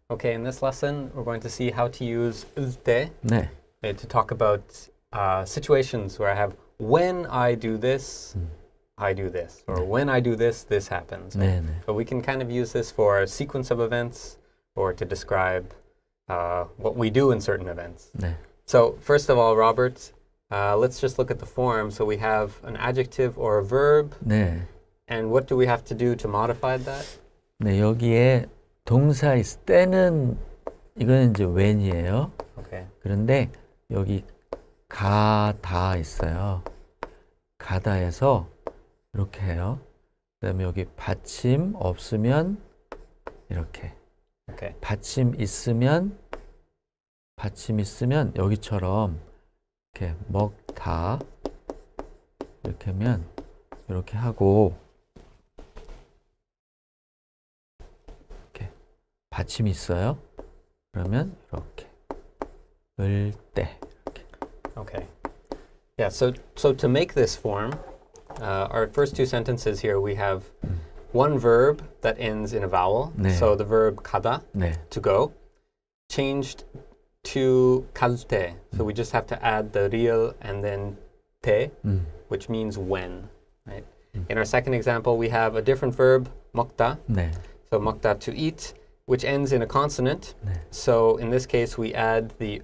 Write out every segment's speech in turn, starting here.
Okay, in this lesson, we're going to see how to use 으때 네. to talk about situations where I have when I do this, I do this, or when I do this, this happens. 네, 네. So we can kind of use this for a sequence of events or to describe what we do in certain events. 네. So first of all, Robert, let's just look at the form. So we have an adjective or a verb, 네. and what do we have to do to modify that? 네, 여기에 동사 있을 때는 이거는 이제 when이에요. Okay. 그런데 여기 가다 있어요. 가다에서 이렇게 해요. 그다음에 여기 받침 없으면 이렇게. Okay. 받침 있으면 여기처럼 이렇게 먹다 이렇게 하면 이렇게 하고 이렇게 받침이 있어요. 그러면 이렇게 을 때 이렇게. Okay. Yeah, so to make this form, our first two sentences here, we have one verb that ends in a vowel. 네. So the verb 가다, 네. to go, changed to 갈 때. So we just have to add the real and then 때, which means when. Right? In our second example, we have a different verb, 먹다. 네. So 먹다, to eat, which ends in a consonant. 네. So in this case, we add the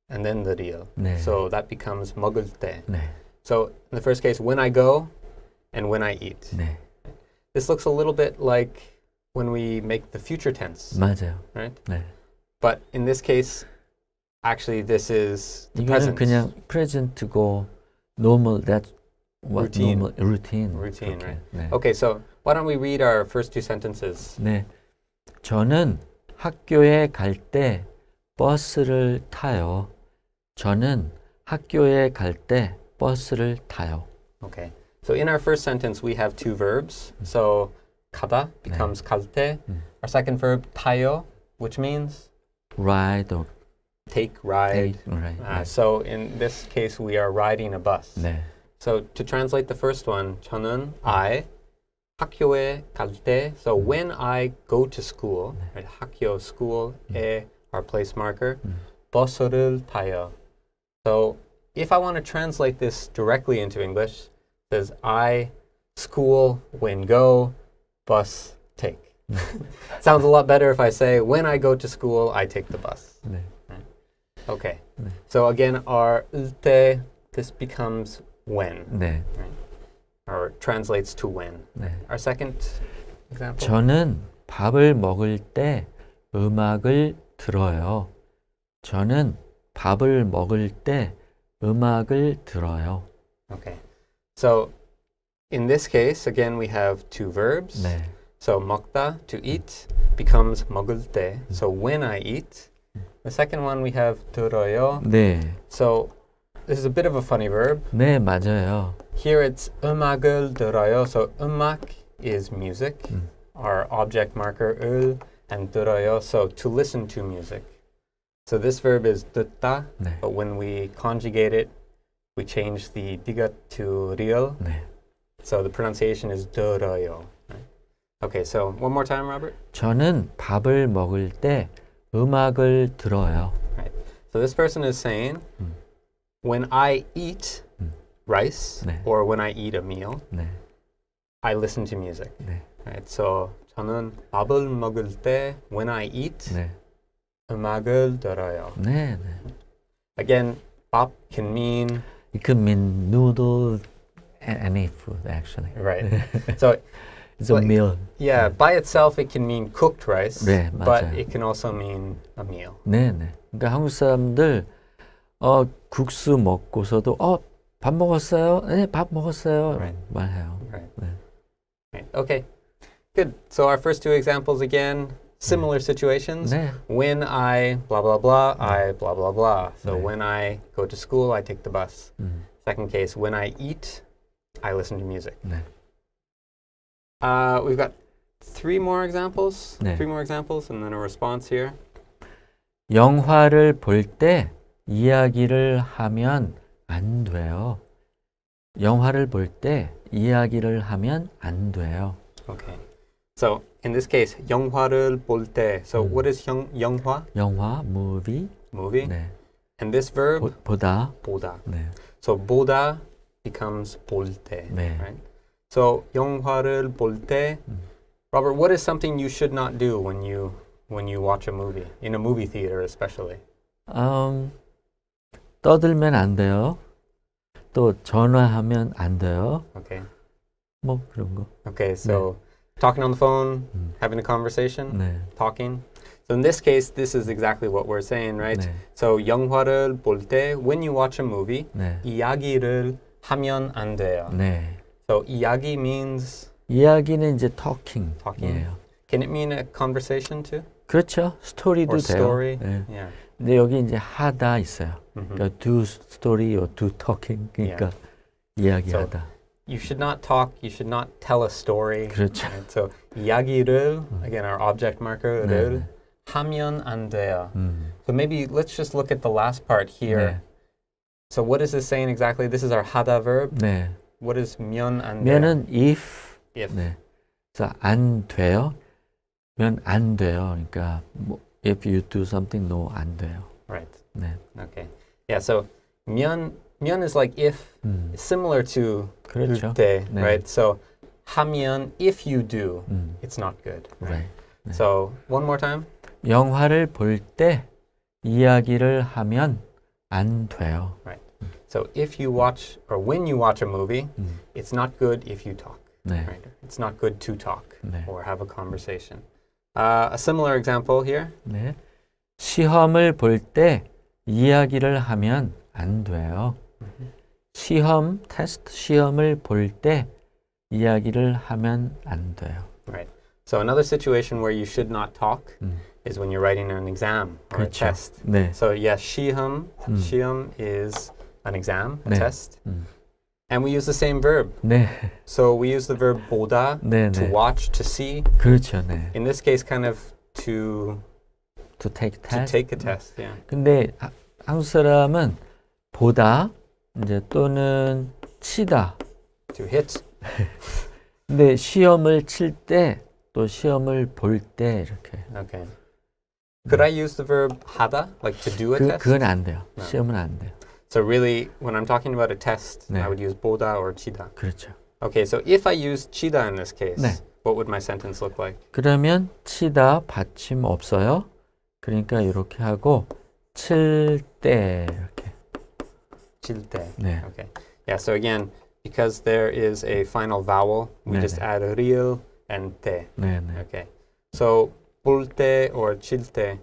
and then the real. 네. So that becomes 먹을 때. 네. So in the first case, when I go and when I eat. 네. This looks a little bit like when we make the future tense, 맞아요. right? 네. But in this case, actually this is the 이거는 present. 그냥 present고 normal that what Routine. normal routine. Routine, 그렇게. right? 네. Okay, so why don't we read our first two sentences? 네. 저는 학교에 갈 때 버스를 타요. 저는 학교에 갈 때 버스를 타요. Okay. So in our first sentence, we have two verbs. So 가다 becomes 갈 때. Our second verb 타요, which means Ride or take, ride. take, right. 네. So in this case, we are riding a bus. 네. So to translate the first one, 저는 I 학교에 갈 때. So when I go to school, right? 학교, school에 our place marker. 버스를 타요. So if I want to translate this directly into English, it says I school when go, bus take. Sounds a lot better if I say when I go to school, I take the bus. 네. Okay. So again, our 때, this becomes when, 네. or translates to when. 네. Our second example. 저는 밥을 먹을 때 음악을 들어요. 저는 밥을 먹을 때 음악을 들어요. Okay. So in this case, again, we have two verbs. 네. So 먹다, to eat, becomes 먹을 때. So when I eat. The second one we have 들어요. 네. So this is a bit of a funny verb. 네, 맞아요. Here it's 음악을 들어요. So 음악 is music. Our object marker 을 and 들어요. So to listen to music. So this verb is 듣다. 네. But when we conjugate it, we change the digat to real. 네. So the pronunciation is 들어요. Right? Okay, so one more time, Robert. 저는 밥을 먹을 때 음악을 들어요. Right. So this person is saying, when I eat rice 네. or when I eat a meal, 네. I listen to music. 네. Right. So 저는 밥을 먹을 때 when I eat 네. 음악을 들어요. 네. 네. Again, 밥 can mean It could mean noodle, any food actually. right. So It's a Like, meal. yeah, by itself it can mean cooked rice, 네, but 맞아요. it can also mean a meal. 네, 네. 그러니까 한국 사람들 국수 먹고서도 밥 먹었어요? 네, 밥 먹었어요. Right. 말해요. Right. 네. Right. Okay. Good. So our first two examples again, similar situations. 네. When I blah blah blah, I blah blah blah. So 네. when I go to school, I take the bus. Second case, when I eat, I listen to music. 네. We've got three more examples. 네. Three more examples, and then a response here. 영화를 볼 때 이야기를 하면 안 돼요. 영화를 볼 때 이야기를 하면 안 돼요. Okay. So in this case, 영화를 볼 때. So what is 영화? 영화, movie. Movie. 네. And this verb, 보다. 보다. 네. So 보다 becomes 볼 때. 네. Right? So 영화를 볼 때. Robert, what is something you should not do when you watch a movie, in a movie theater especially? 떠들면 안 돼요. 또 전화하면 안 돼요. Okay. 뭐 그런 거. Okay, so talking on the phone, having a conversation, 네. talking. So in this case, this is exactly what we're saying, right? 네. So 영화를 볼 때, when you watch a movie, 네. 이야기를 하면 안 돼요. 네. So 이야기 means 이야기는 이제 talking. talking. 이에요. Can it mean a conversation too? 그렇죠. 스토리도 Or 돼요. story? 네. Yeah. 근데 여기 이제 하다 있어요. 그러니까 do story or do talking. 그러니까 이야기하다. You should not talk, you should not tell a story. 그렇죠. Right? So 이야기를, again our object marker를 네. 하면 안 돼요. So maybe let's just look at the last part here. 네. So what is this saying exactly? This is our 하다 verb. 네. What is 면 안 돼요? 면은 if. If. 네. 그래서 안 돼요. 면 안 돼요. 그러니까 뭐, if you do something, no, 안 돼요. Right. 네. Okay. Yeah, so 면 is like if, similar to 그렇죠. 으ദ്ദേ, 네. right? So 하면, if you do, it's not good. Right. 네. So one more time. 영화를 볼 때 이야기를 하면 안 돼요. Right. So if you watch, or when you watch a movie, it's not good if you talk. 네. Right? It's not good to talk 네. or have a conversation. A similar example here. 네. 시험을 볼 때 이야기를 하면 안 돼요. 시험, 테스트, 시험을 볼 때 이야기를 하면 안 돼요. Right. So another situation where you should not talk is when you're writing an exam or a 그렇죠. test. 네. So yes, 시험 is an exam, a 네. test. And we use the same verb. 네. So we use the verb 보다, 네, to 네. watch, to see. 그렇죠. 네. In this case, kind of to take test. take a test. Yeah. 근데 한국 사람은 보다 이제 또는 치다. To hit. 근데 시험을 칠 때 또 시험을 볼 때 이렇게. Okay. Could I use the verb 하다, like to do a test? 그건 안 돼요. No. 시험은 안 돼요. So really, when I'm talking about a test, 네. I would use 보다 or 치다. 그렇죠. Okay, so if I use 치다 in this case, 네. what would my sentence look like? 그러면 치다 받침 없어요. 그러니까 이렇게 하고 칠 때 이렇게. 칠 때. 네. Okay. Yeah, so again, because there is a final vowel, we 네, just 네. add real and 때. 네, 네. Okay. So 볼 때 or 칠 때.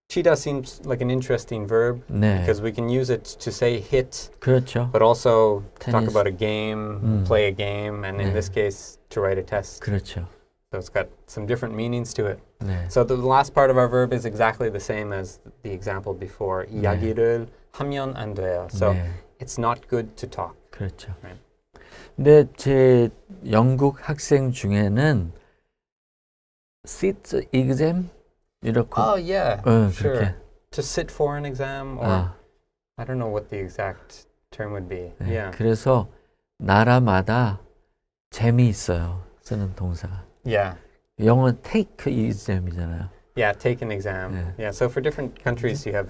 치다 seems like an interesting verb 네. because we can use it to say hit, 그렇죠. but also talk Tennis. about a game, play a game, and in 네. this case, to write a test. 그렇죠. So it's got some different meanings to it. 네. So the last part of our verb is exactly the same as the example before. 이야기를 하면 안 돼요. So 네. it's not good to talk. 그렇죠. Right. 근데 제 영국 학생 중에는 sit exam 이렇게 Oh yeah, sure. 그렇게. To sit for an exam, or 아, I don't know what the exact term would be. 네. Yeah, 그래서 나라마다 재미있어요. 쓰는 동사가. yeah, 영어는 take exam이잖아요. yeah. Take an exam. Yeah. Yeah. So for different countries, you have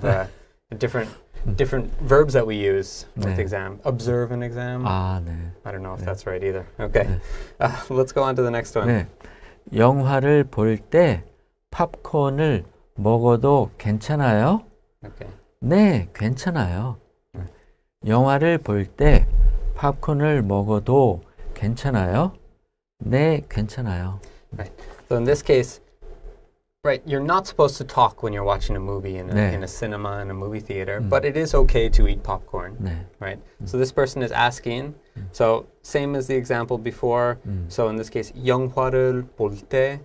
different verbs that we use with 네. exam. Observe an exam. 아, 네. I don't know if 네. that's right either. Okay, 네. let's go on to the next one. 네. 영화를 볼 때 팝콘을 먹어도 괜찮아요? Okay. 네, 괜찮아요. 영화를 볼 때 팝콘을 먹어도 괜찮아요? 네, 괜찮아요. So in this case, right, you're not supposed to talk when you're watching a movie in 네. a cinema, in a movie theater, but it is okay to eat popcorn, 네. right? So this person is asking, so same as the example before, so in this case, 영화를 볼 때,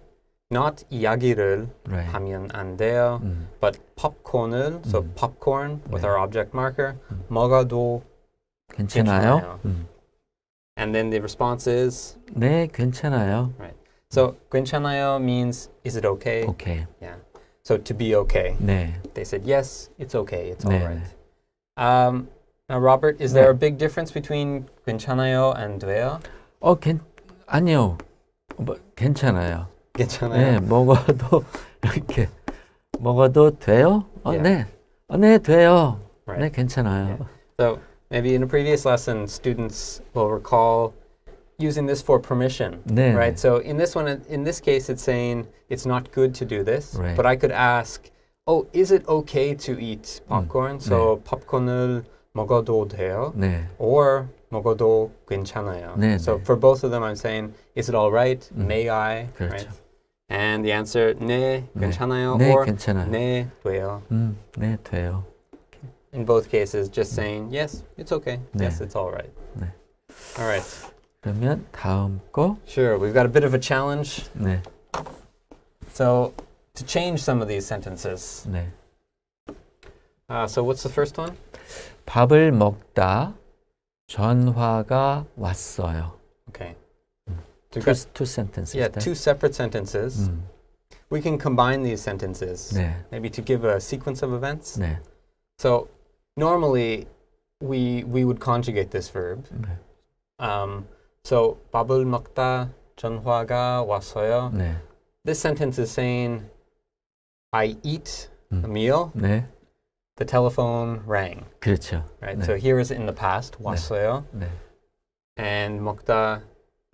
not 이야기를 Right. 하면 안 돼요, but popcorn을, so popcorn with 네. our object marker, 먹어도 괜찮아요? and then the response is, 네, 괜찮아요. right. So 괜찮아요 means, is it okay? 오케이. Yeah. So to be okay. 네. They said, yes, it's okay, it's all 네, right. Now, Robert, is 네. there a big difference between 괜찮아요 and 돼요? 아니요. 뭐, 괜찮아요. 괜찮아요? 네, 먹어도 이렇게 먹어도 돼요? Yeah. 네. 네, 돼요. Right. 네, 괜찮아요. Yeah. So maybe in a previous lesson, students will recall using this for permission, 네, right? 네. So in this one, in this case, it's saying it's not good to do this, Right. but I could ask, oh, is it okay to eat popcorn? So popcorn을 먹어도 돼요? 네. Or 먹어도 괜찮아요? 네, So 네. for both of them, I'm saying, is it all right? May I? 그렇죠. Right? And the answer, 네, 괜찮아요. 네, or 괜찮아요. 네, 돼요. 네, 돼요. In both cases, just saying, yes, it's okay. 네. Yes, it's all right. 네. All right. 그러면 다음 거. Sure, we've got a bit of a challenge. 네. So to change some of these sentences. 네. So what's the first one? 밥을 먹다 전화가 왔어요. Okay. So we've got, Two sentences. yeah, there. two separate sentences. We can combine these sentences 네. maybe to give a sequence of events. 네. So normally we would conjugate this verb. 네. So 밥을 먹다 전화가 왔어요. 네. This sentence is saying I eat a meal. 네. The telephone rang. 그렇죠. Right. 네. So here is in the past 왔어요. 네. And 먹다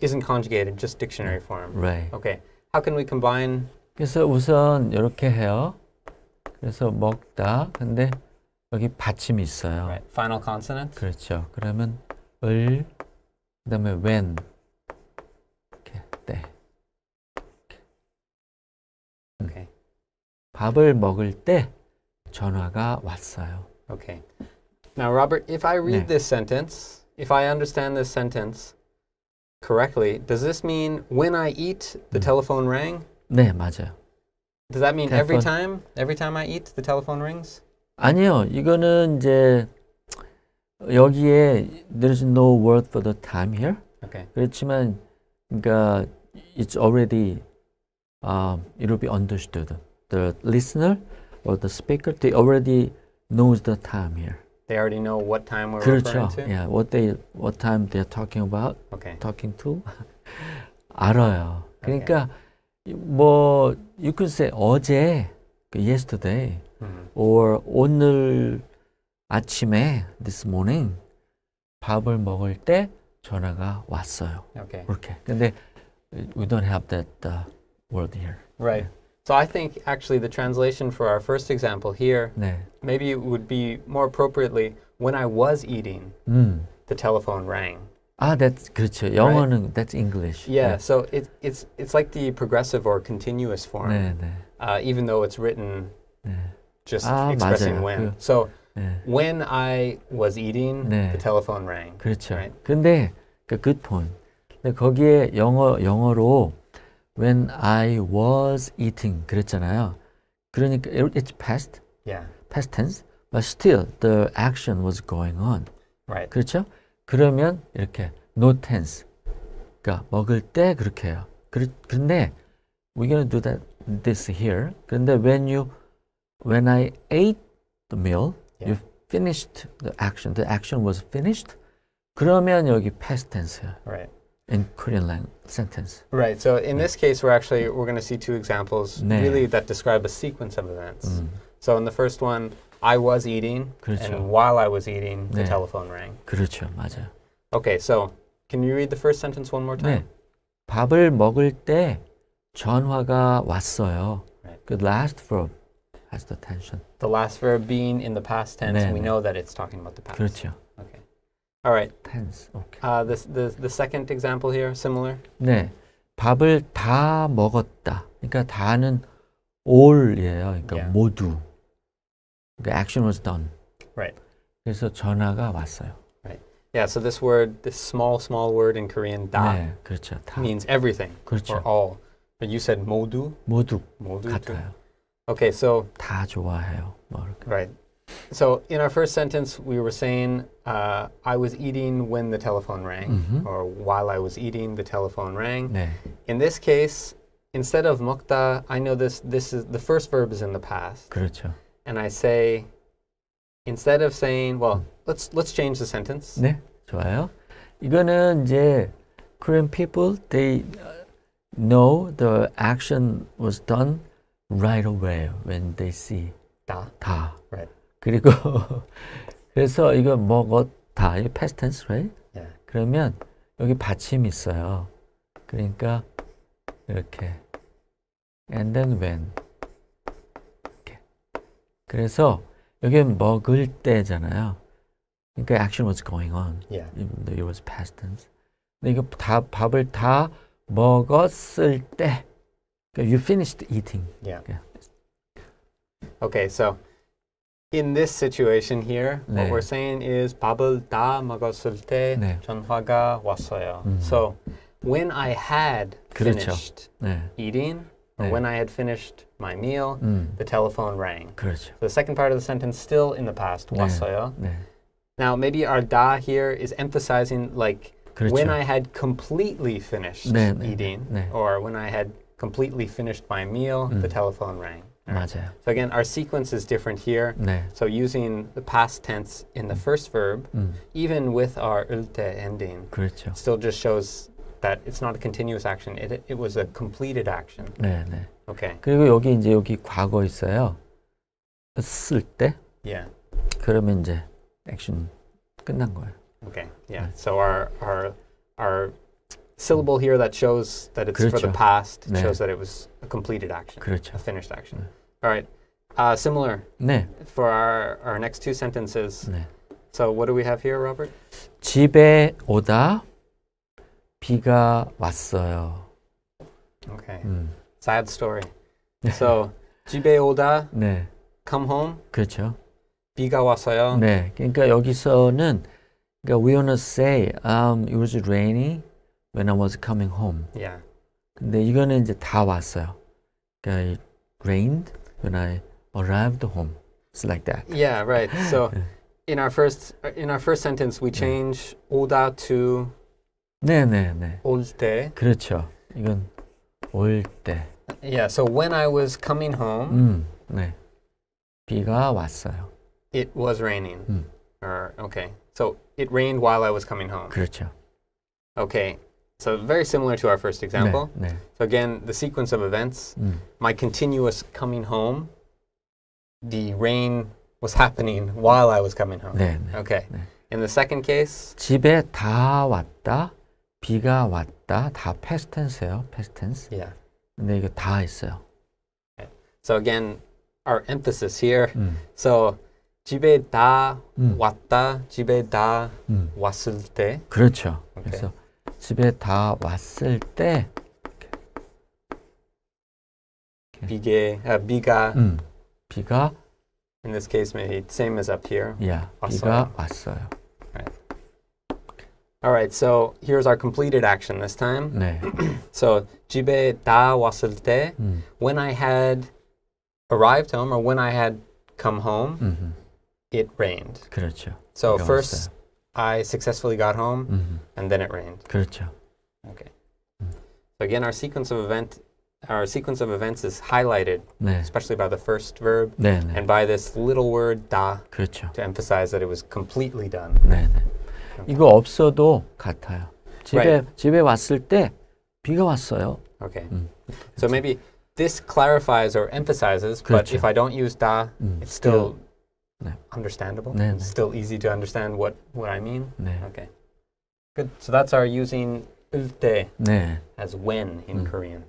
isn't conjugated, just dictionary form. Right. Okay. How can we combine? 그래서 우선 이렇게 해요. 그래서 먹다. 근데 여기 받침이 있어요. Right. Final consonant. 그렇죠. 그러면 을 그다음에 when 이렇게 때. Okay. 밥을 먹을 때 전화가 왔어요. Okay. Now, Robert, if I read 네. this sentence, if I understand this sentence correctly, does this mean when I eat, the telephone rang? 네, 맞아요. Does that mean every telephone- time? Every time I eat, the telephone rings? 아니요. 이거는 이제 여기에 there's no word for the time here. Okay. 그렇지만 그러니까 it's already it will be understood. The listener or the speaker they already knows the time here. They already know what time we're 그렇죠. referring to? Yeah, what time they're talking about, Okay. talking to 알아요. 그러니까 뭐 you could say 어제 yesterday or 오늘 아침에 this morning 밥을 먹을 때 전화가 왔어요. Okay. 그렇게. 근데 we don't have that word here. Right. So I think actually the translation for our first example here, 네. maybe it would be more appropriately when I was eating, the telephone rang. that's 그렇죠. 영어는 that's English. Yeah, so it's like the progressive or continuous form, 네, 네. even though it's written 네. just 아, expressing 맞아요. when. So 네. when I was eating, 네. the telephone rang. 그렇죠. Right? 근데 good point. 근데 거기에 영어로 when I was eating 그랬잖아요. 그러니까 it's past Yeah. tense, but still the action was going on. Right. 그렇죠? 그러면 이렇게 no tense. 그러니까 먹을 때 그렇게 해요. 근데 we're gonna do this here. 그런데 when I ate the meal, you finished the action was finished. 그러면 여기 past tense예요. Right. In Korean language sentence. Right. So in this case, we're going to see two examples 네. really that describe a sequence of events. So in the first one, I was eating, 그렇죠. and while I was eating, the 네. telephone rang. 그렇죠, 맞아요. Okay, so can you read the first sentence one more time? 네, 밥을 먹을 때 전화가 왔어요. Right. The last verb has the tension. The last verb being in the past tense, 네, we 네. know that it's talking about the past. 그렇죠. Okay. All right. tense. Okay. The second example here, similar. 네, 밥을 다 먹었다. 그러니까 다는 all이에요. 그러니까 Yeah. 모두. 그러니까 action was done. Right. 그래서 전화가 왔어요. Right. Yeah. So this word, this small word in Korean, da, 네, 그렇죠. 다. means everything 그렇죠. or all. But you said modu. 모두 Modu. too. 같아요. Okay. So 다 좋아해요. 뭐 이렇게. right. So in our first sentence, we were saying I was eating when the telephone rang, or while I was eating, the telephone rang. 네, In this case, instead of 먹다, I know this is the first verb is in the past, 그렇죠. and I say instead of saying, well, let's change the sentence. 네, 좋아요. 이거는 이제 Korean people they know the action was done right away when they see Da. 다. Right. 그리고 그래서 이거 먹었다. 이 past tense, right? Yeah. 그러면 여기 받침이 있어요. 그러니까 이렇게 and then when 이렇게. 그래서 여기 먹을 때잖아요. 그러니까 action was going on. Yeah. Even though it was past tense. 근데 이거 밥을 다 먹었을 때 you finished eating. Yeah. Yeah. Okay, so in this situation here, what 네. we're saying is 밥을 다 먹었을 때 네. 전화가 왔어요. So when I had 그렇죠. finished 네. eating, or 네. when I had finished my meal, the telephone rang. 그렇죠. The second part of the sentence still in the past, 네. 왔어요. 네. Now maybe our da here is emphasizing like 그렇죠. when I had completely finished 네, 네, eating, 네. or when I had completely finished my meal, the telephone rang. All right. 맞아요. So again, our sequence is different here. 네. So using the past tense in the first verb, even with our 으ḷ때 ending, 그렇죠. still just shows that it's not a continuous action. It was a completed action. 네, 네. Okay. 그리고 여기 이제 여기 과거 있어요. 쓸 때 Yeah. 그러면 이제 액션 끝난 거예요. Okay. Yeah. So our syllable here that shows that it's for the 그렇죠. past 네. shows that it was a completed action, 그렇죠. a finished action. All right. Similar 네. for our next two sentences. 네. So what do we have here, Robert? 집에 오다 비가 왔어요. Okay. Sad story. So 집에 오다, 네. come home, 그렇죠. 비가 왔어요. 네. 그러니까 여기서는 그러니까 we wanna say it was raining when I was coming home. Yeah. 근데 이거는 이제 다 왔어요. 그러니까 it rained when I arrived home. It's like that. Yeah, right. So in our first sentence we change 오다 to 네, 네, 네. 올 때. 그렇죠. 이건 올 때. Yeah, so when I was coming home, 네. 비가 왔어요. it was raining. Or okay. So it rained while I was coming home. 그렇죠. Okay. So very similar to our first example. 네, 네. So again, the sequence of events, my continuous coming home, the rain was happening while I was coming home. 네, 네. Okay. 네. In the second case, 집에 다 왔다. 비가 왔다. 다 past tense예요. past tense. yeah. 근데 이거 다 있어요. So again, our emphasis here. So 집에 다 왔다. 집에 다 왔을 때. 그렇죠. Okay. 그래서 집에 다 왔을 때 비가 비가 in this case maybe same as up here. 비가 왔어요. All right, so here's our completed action this time. 네. So 집에 다 왔을 때, when I had arrived home or when I had come home, it rained. 그렇죠. So 비가 first 왔어요. I successfully got home, and then it rained. 그렇죠. Okay. So again, our sequence of events is highlighted, 네. especially by the first verb, 네, 네. and by this little word da 그렇죠. to emphasize that it was completely done. 네, 네. 이거 없어도 같아요. Right. 집에 왔을 때 비가 왔어요. Okay. So maybe this clarifies or emphasizes, but 그렇죠. if I don't use da, it's still 네. understandable. 네, It's 네. still easy to understand what I mean. 네. Okay. Good. So that's our using 으ḷ때 네. as when in Korean.